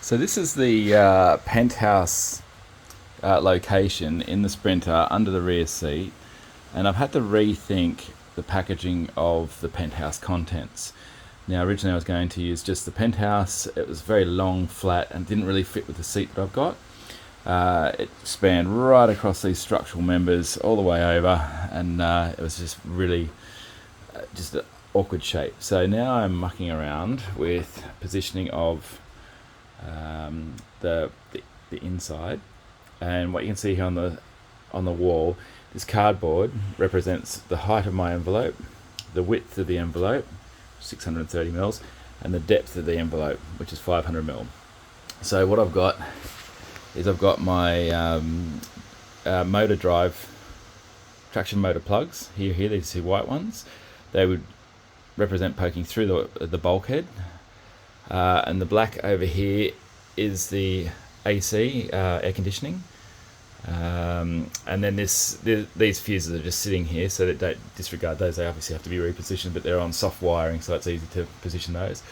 So this is the Penthouse location in the Sprinter under the rear seat, and I've had to rethink the packaging of the Penthouse contents. Now originally I was going to use just the Penthouse. It was very long, flat, and didn't really fit with the seat that I've got. It spanned right across these structural members all the way over, and it was just really just an awkward shape. So now I'm mucking around with positioning of the inside, and what you can see here on the wall, this cardboard represents the height of my envelope, the width of the envelope, 630 mils, and the depth of the envelope, which is 500 mil. So what I've got is I've got my motor drive traction motor plugs here. These two white ones, they would represent poking through the bulkhead. And the black over here is the AC, air conditioning. And then these fuses are just sitting here, so that don't disregard those. They obviously have to be repositioned, but they're on soft wiring, so it's easy to position those.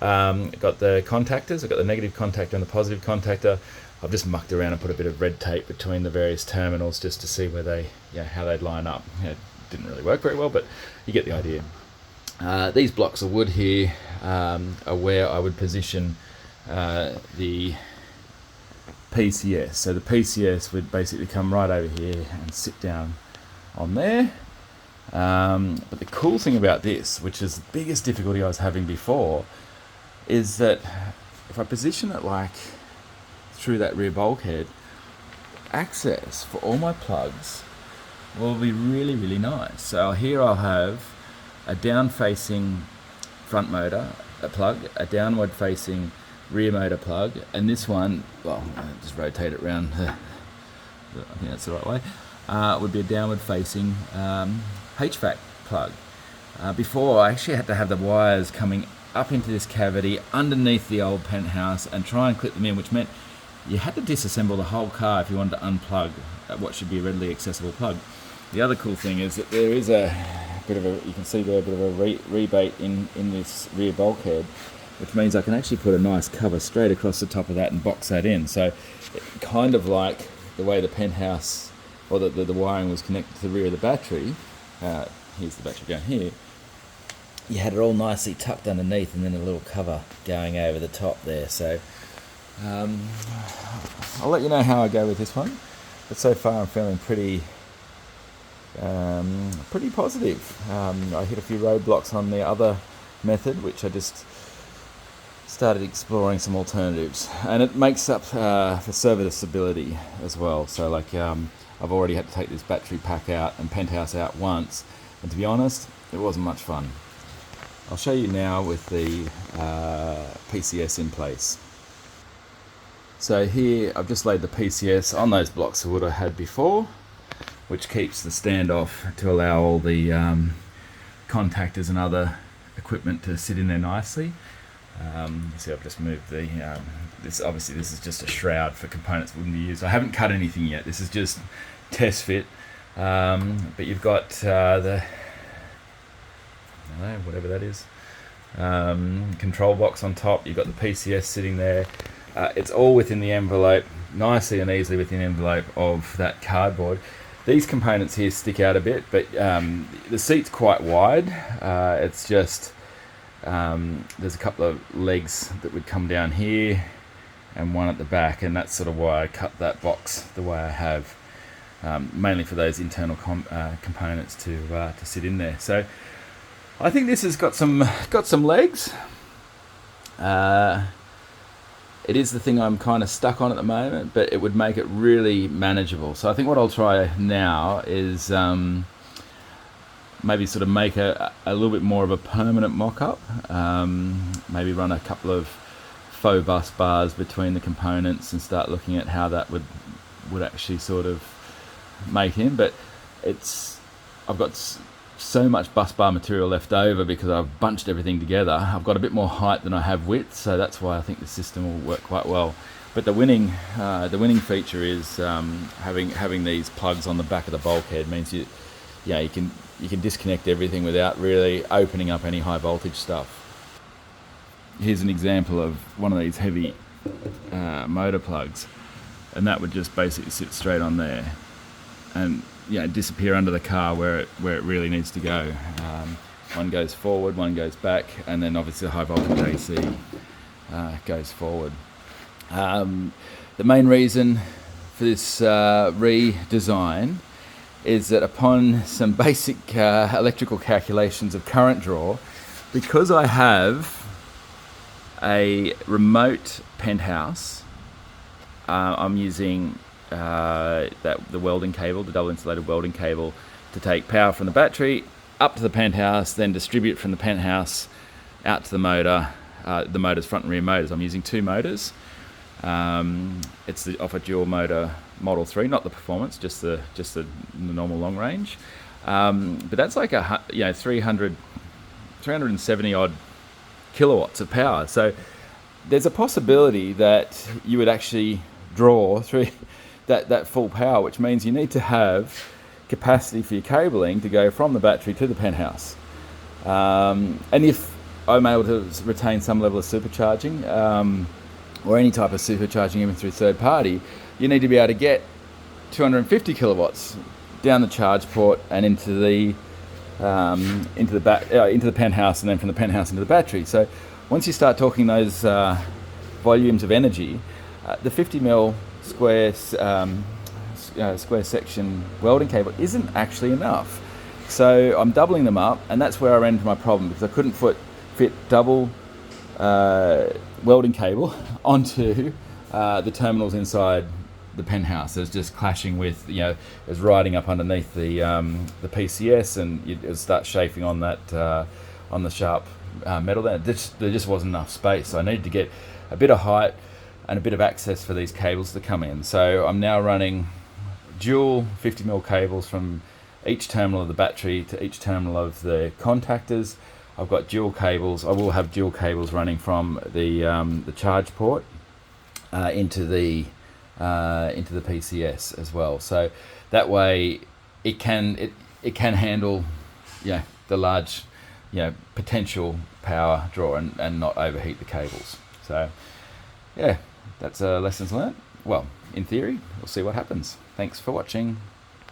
I've got the contactors. I've got the negative contactor and the positive contactor. I've just mucked around and put a bit of red tape between the various terminals just to see where how they'd line up. It didn't really work very well, but you get the idea. These blocks of wood here are where I would position the PCS. So the PCS would basically come right over here and sit down on there. But the cool thing about this, which is the biggest difficulty I was having before, is that if I position it like through that rear bulkhead, access for all my plugs will be really, really nice. So here I'll have a down-facing front motor plug, a downward-facing rear motor plug, and this one, well, I'll just rotate it around. I think that's the right way. Would be a downward-facing HVAC plug. Before, I actually had to have the wires coming up into this cavity underneath the old Penthouse and try and clip them in, which meant you had to disassemble the whole car if you wanted to unplug what should be a readily accessible plug. The other cool thing is that there is a bit of a, you can see there, a bit of a rebate in this rear bulkhead, which means I can actually put a nice cover straight across the top of that and box that in. So kind of like the way the Penthouse, or the wiring was connected to the rear of the battery, here's the battery going here, you had it all nicely tucked underneath and then a little cover going over the top there. So I'll let you know how I go with this one, but so far I'm feeling pretty positive. I hit a few roadblocks on the other method, which I just started exploring some alternatives, and it makes up for serviceability as well. So like I've already had to take this battery pack out and Penthouse out once, and to be honest, it wasn't much fun. I'll show you now with the PCS in place. So here I've just laid the PCS on those blocks of wood I had before, which keeps the standoff to allow all the contactors and other equipment to sit in there nicely. You see I've just moved the, this is just a shroud for components we wouldn't use. I haven't cut anything yet, this is just test fit. But you've got the, I don't know, whatever that is, control box on top, you've got the PCS sitting there. It's all within the envelope, nicely and easily within the envelope of that cardboard. These components here stick out a bit, but the seat's quite wide. It's just, there's a couple of legs that would come down here and one at the back, and that's sort of why I cut that box the way I have, mainly for those internal components to sit in there. So I think this has got some legs. It is the thing I'm kind of stuck on at the moment, but it would make it really manageable. So I think what I'll try now is maybe sort of make a little bit more of a permanent mock-up. Maybe run a couple of faux bus bars between the components and start looking at how that would actually sort of mate in. But I've got so much bus bar material left over because I've bunched everything together. I've got a bit more height than I have width, so that's why I think the system will work quite well. But the winning feature is having these plugs on the back of the bulkhead means you can disconnect everything without really opening up any high voltage stuff. Here's an example of one of these heavy motor plugs, and that would just basically sit straight on there and disappear under the car where it really needs to go. One goes forward, one goes back, and then obviously the high voltage AC goes forward. The main reason for this redesign is that upon some basic electrical calculations of current draw, because I have a remote penthouse, I'm using the welding cable, the double insulated welding cable, to take power from the battery up to the penthouse, then distribute from the penthouse out to the motor. The motors, front and rear motors. I'm using 2 motors. It's off a dual motor Model 3, not the performance, just the normal long range. But that's like 370 odd kilowatts of power. So there's a possibility that you would actually draw through that full power, which means you need to have capacity for your cabling to go from the battery to the penthouse. And if I'm able to retain some level of supercharging, or any type of supercharging even through third party, you need to be able to get 250 kilowatts down the charge port and into the penthouse, and then from the penthouse into the battery. So once you start talking those volumes of energy, the 50 mil square section welding cable isn't actually enough. So I'm doubling them up, and that's where I ran into my problem, because I couldn't fit double welding cable onto the terminals inside the penthouse. It was just clashing with, it was riding up underneath the PCS, and it would start chafing on that on the sharp metal. There just wasn't enough space. So I needed to get a bit of height and a bit of access for these cables to come in. So I'm now running dual 50 mil cables from each terminal of the battery to each terminal of the contactors. I've got dual cables. I will have dual cables running from the charge port into the PCS as well. So that way it can handle the large potential power draw and not overheat the cables. So that's lessons learned. Well, in theory, we'll see what happens. Thanks for watching.